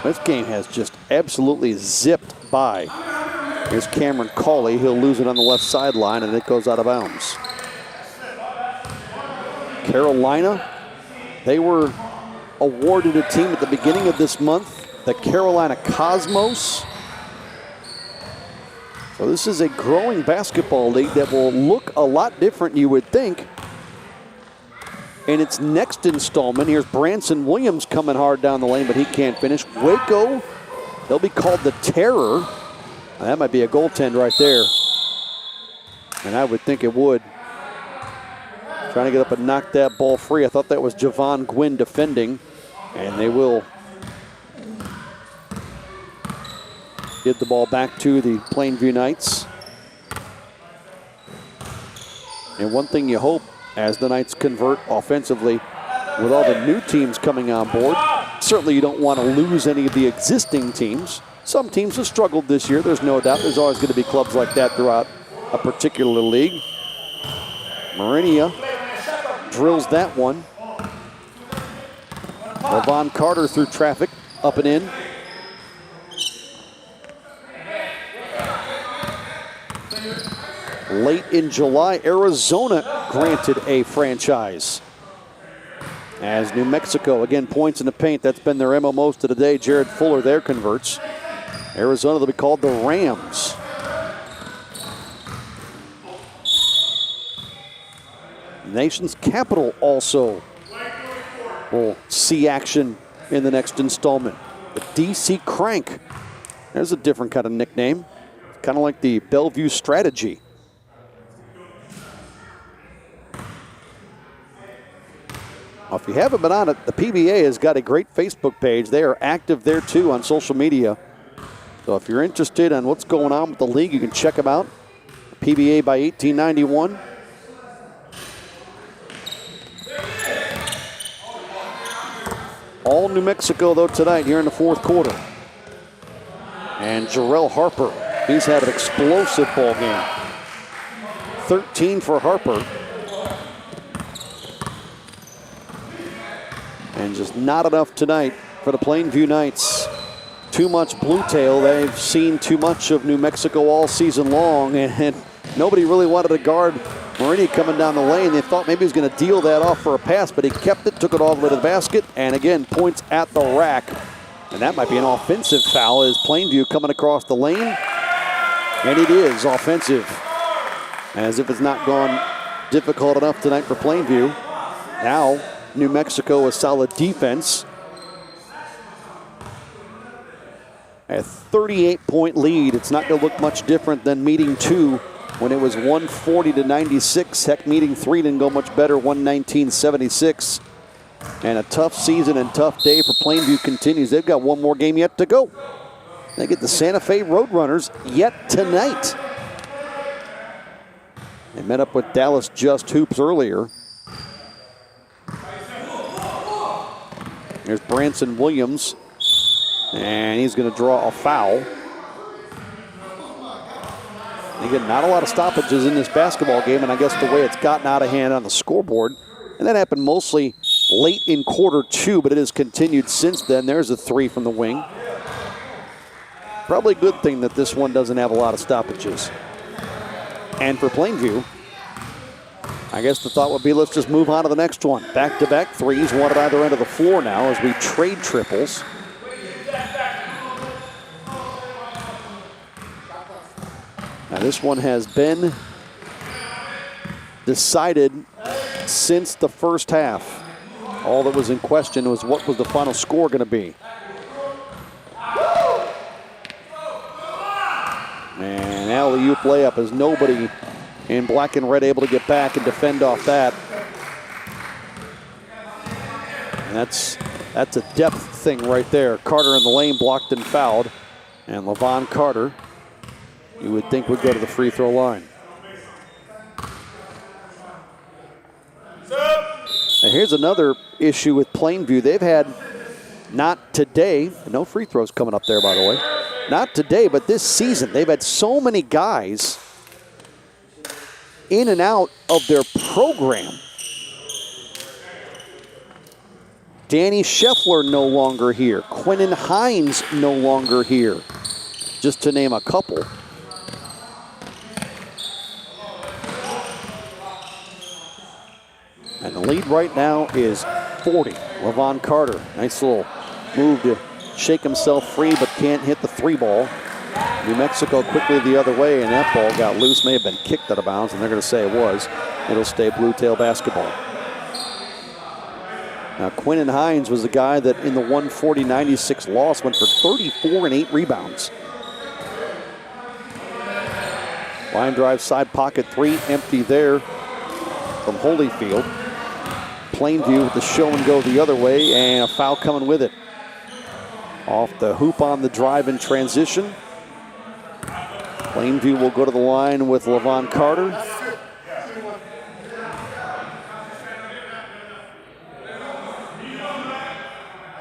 This game has just absolutely zipped by. Here's Cameron Cawley. He'll lose it on the left sideline, and it goes out of bounds. Carolina, they were awarded a team at the beginning of this month, the Carolina Cosmos. So this is a growing basketball league that will look a lot different, you would think. In its next installment, here's Branson Williams coming hard down the lane, but he can't finish. Waco, they'll be called the Terror. That might be a goaltend right there. And I would think it would. trying to get up and knock that ball free. I thought that was Javon Gwynn defending, and they will give the ball back to the Plainview Knights. And one thing you hope as the Knights convert offensively with all the new teams coming on board, certainly you don't want to lose any of the existing teams. Some teams have struggled this year, there's no doubt. There's always going to be clubs like that throughout a particular league. Marinia drills that one. LaVon Carter through traffic, up and in. Late in July, Arizona granted a franchise. As New Mexico, again, points in the paint. That's been their MO most of the day. Jared Fuller there converts. Arizona, they'll be called the Rams. Nation's capital also will see action in the next installment. The DC Crank. There's a different kind of nickname. Kind of like the Bellevue Strategy. Well, if you haven't been on it, the PBA has got a great Facebook page. They are active there too on social media. So if you're interested in what's going on with the league, you can check them out. PBA by 1891. All New Mexico, though, tonight here in the fourth quarter. And Jarrell Harper, he's had an explosive ball game. 13 for Harper. And just not enough tonight for the Plainview Knights. Too much Bluetail. They've seen too much of New Mexico all season long, and nobody really wanted to guard Marini coming down the lane. They thought maybe he was going to deal that off for a pass, but he kept it, took it all the way to the basket, and again, points at the rack. And that might be an offensive foul as Plainview coming across the lane. And it is offensive. As if it's not gone difficult enough tonight for Plainview. Now, New Mexico a solid defense. A 38-point lead. It's not going to look much different than meeting 2 when it was 140-96. Heck, meeting 3 didn't go much better, 119-76. And a tough season and tough day for Plainview continues. They've got one more game yet to go. They get the Santa Fe Roadrunners yet tonight. They met up with Dallas Just Hoops earlier. There's Branson Williams, and he's going to draw a foul. Again, not a lot of stoppages in this basketball game, and I guess the way it's gotten out of hand on the scoreboard. And that happened mostly late in quarter 2, but it has continued since then. There's a 3 from the wing. Probably a good thing that this one doesn't have a lot of stoppages. And for Plainview, I guess the thought would be let's just move on to the next one. Back-to-back threes, one at either end of the floor now as we trade triples. Now this one has been decided since the first half. All that was in question was what was the final score going to be. And alley-oop layup is nobody in black and red able to get back and defend off that. And that's a depth thing right there. Carter in the lane blocked and fouled. And LaVon Carter, you would think, would go to the free throw line. And here's another issue with Plainview. They've had, not today, no free throws coming up there, by the way. Not today, but this season, they've had so many guys in and out of their program. Danny Scheffler no longer here. Quinnen Hines no longer here. Just to name a couple. And the lead right now is 40. LaVon Carter, nice little move to shake himself free, but can't hit the 3 ball. New Mexico quickly the other way, and that ball got loose, may have been kicked out of bounds, and they're going to say it was. It'll stay Bluetail basketball. Now, Quinnen Hines was the guy that in the 140-96 loss went for 34 and 8 rebounds. Line drive, side pocket 3, empty there. from Holyfield. Plainview with the show and go the other way, and a foul coming with it. Off the hoop on the drive in transition. Plainview will go to the line with Levon Carter.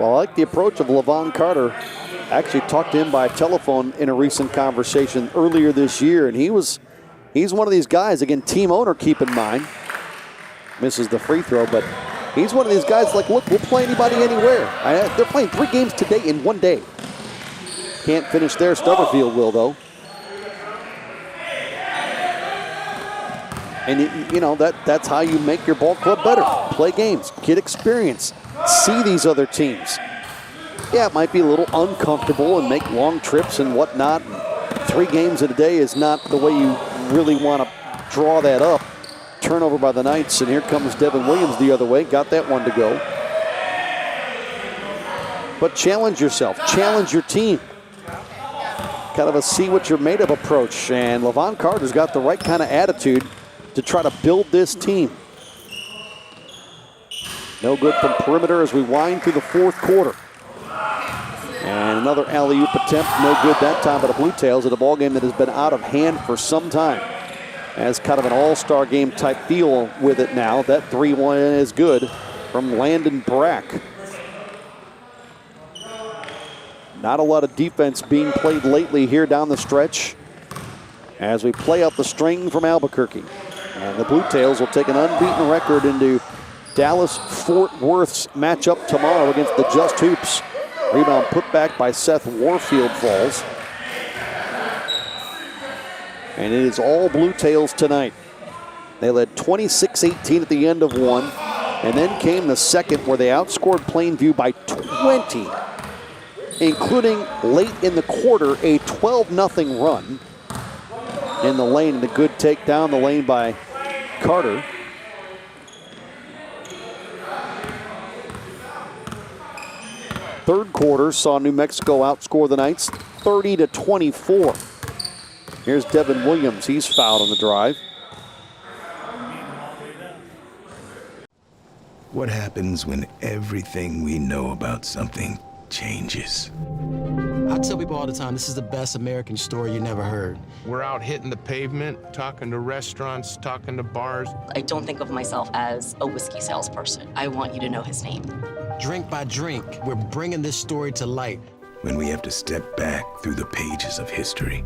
Well, I like the approach of Levon Carter. I actually talked to him by telephone in a recent conversation earlier this year, and he's one of these guys, again, team owner, keep in mind. Misses the free throw, but he's one of these guys like, look, we'll play anybody anywhere. They're playing 3 games today in 1 day. Can't finish there. Stubberfield will, though. And, you know, that's how you make your ball club better. Play games, get experience, see these other teams. Yeah, it might be a little uncomfortable and make long trips and whatnot. 3 games in a day is not the way you really want to draw that up. Turnover by the Knights, and here comes Devin Williams the other way. Got that one to go. But challenge yourself. Challenge your team. Kind of a see what you're made of approach. And Levon Carter's got the right kind of attitude to try to build this team. No good from perimeter as we wind through the 4th quarter. And another alley-oop attempt. No good that time, but a Bluetails at a ball game that has been out of hand for some time. Has kind of an all-star game type feel with it now. That 3-1 is good from Landon Brack. Not a lot of defense being played lately here down the stretch as we play out the string from Albuquerque. And the Bluetails will take an unbeaten record into Dallas-Fort Worth's matchup tomorrow against the Just Hoops. Rebound put back by Seth Warfield falls. And it is all Bluetails tonight. They led 26-18 at the end of 1. And then came the second where they outscored Plainview by 20, including late in the quarter a 12-0 run in the lane. And a good take down the lane by Carter. Third quarter saw New Mexico outscore the Knights 30-24. Here's Devin Williams. He's fouled on the drive. What happens when everything we know about something changes? I tell people all the time, this is the best American story you never heard. We're out hitting the pavement, talking to restaurants, talking to bars. I don't think of myself as a whiskey salesperson. I want you to know his name. Drink by drink, we're bringing this story to light. When we have to step back through the pages of history.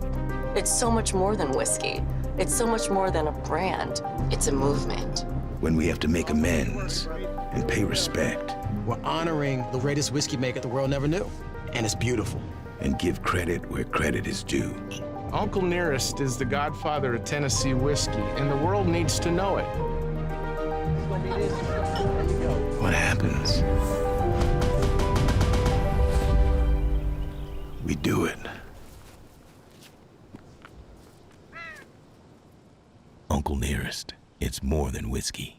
It's so much more than whiskey. It's so much more than a brand. It's a movement. When we have to make amends and pay respect. We're honoring the greatest whiskey maker the world never knew. And it's beautiful. And give credit where credit is due. Uncle Nearest is the godfather of Tennessee whiskey, and the world needs to know it. What happens? We do it. Uncle Nearest, it's more than whiskey.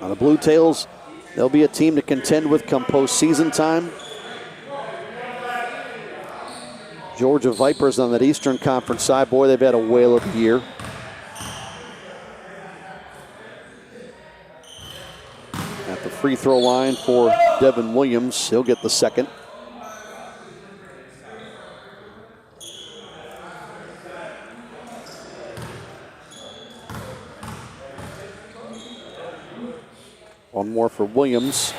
On the Bluetails, they'll be a team to contend with come postseason time. Georgia Vipers on that Eastern Conference side, boy, they've had a whale of a year. At the free throw line for Devin Williams, he'll get the second. One more for Williams.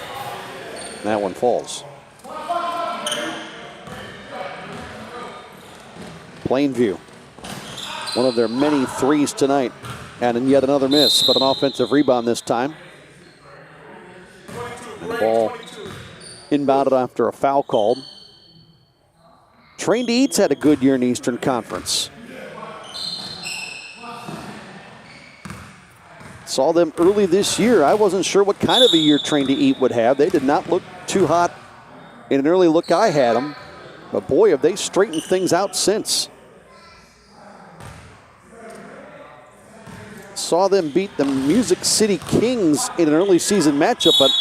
That one falls. Plainview, one of their many threes tonight, and yet another miss, but an offensive rebound this time. And the ball inbounded after a foul called. Train to Eats had a good year in the Eastern Conference. Saw them early this year. I wasn't sure what kind of a year Train to Eat would have. They did not look too hot in an early look I had them, but boy, have they straightened things out since. Saw them beat the Music City Kings in an early season matchup, but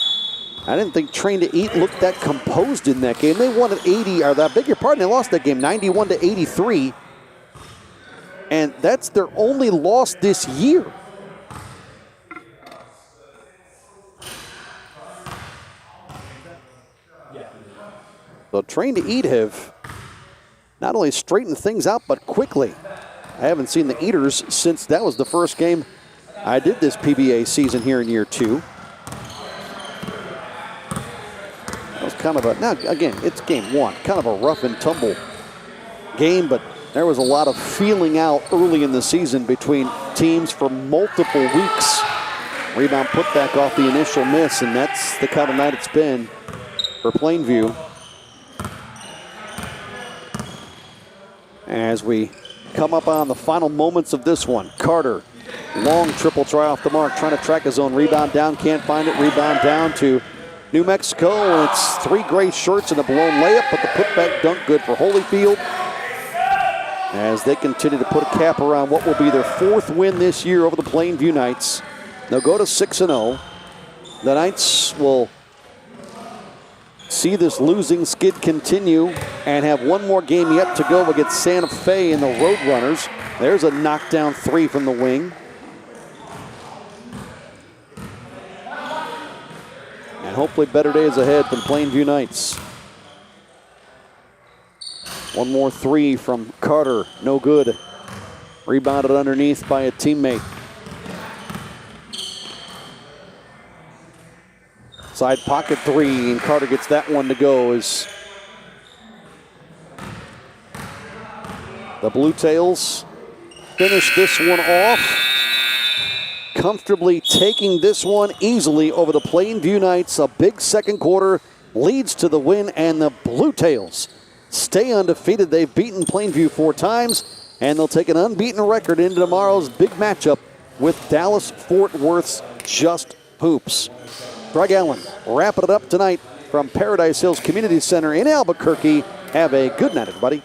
I didn't think Train to Eat looked that composed in that game. They won at 80, or I beg your pardon, they lost that game 91-83. And that's their only loss this year. So Train to Eat have not only straightened things out, but quickly. I haven't seen the Eaters since that was the first game I did this PBA season here in year 2. That was kind of a, now again, it's game 1, kind of a rough and tumble game, but there was a lot of feeling out early in the season between teams for multiple weeks. Rebound put back off the initial miss, and that's the kind of night it's been for Plainview. As we come up on the final moments of this one, Carter, long triple try off the mark, trying to track his own rebound down, can't find it, rebound down to New Mexico, and it's 3 gray shirts and a blown layup, but the putback dunk good for Holyfield as they continue to put a cap around what will be their 4th win this year over the Plainview Knights. They'll go to 6-0. The Knights will see this losing skid continue and have one more game yet to go against Santa Fe in the Roadrunners. There's a knockdown 3 from the wing. And hopefully better days ahead from Plainview Knights. One more 3 from Carter, no good. Rebounded underneath by a teammate. Side pocket 3, and Carter gets that one to go as the Bluetails finish this one off, comfortably taking this one easily over the Plainview Knights. A big second quarter leads to the win, and the Bluetails stay undefeated. They've beaten Plainview 4 times, and they'll take an unbeaten record into tomorrow's big matchup with Dallas-Fort Worth's Just Hoops. Greg Allen wrapping it up tonight from Paradise Hills Community Center in Albuquerque. Have a good night, everybody.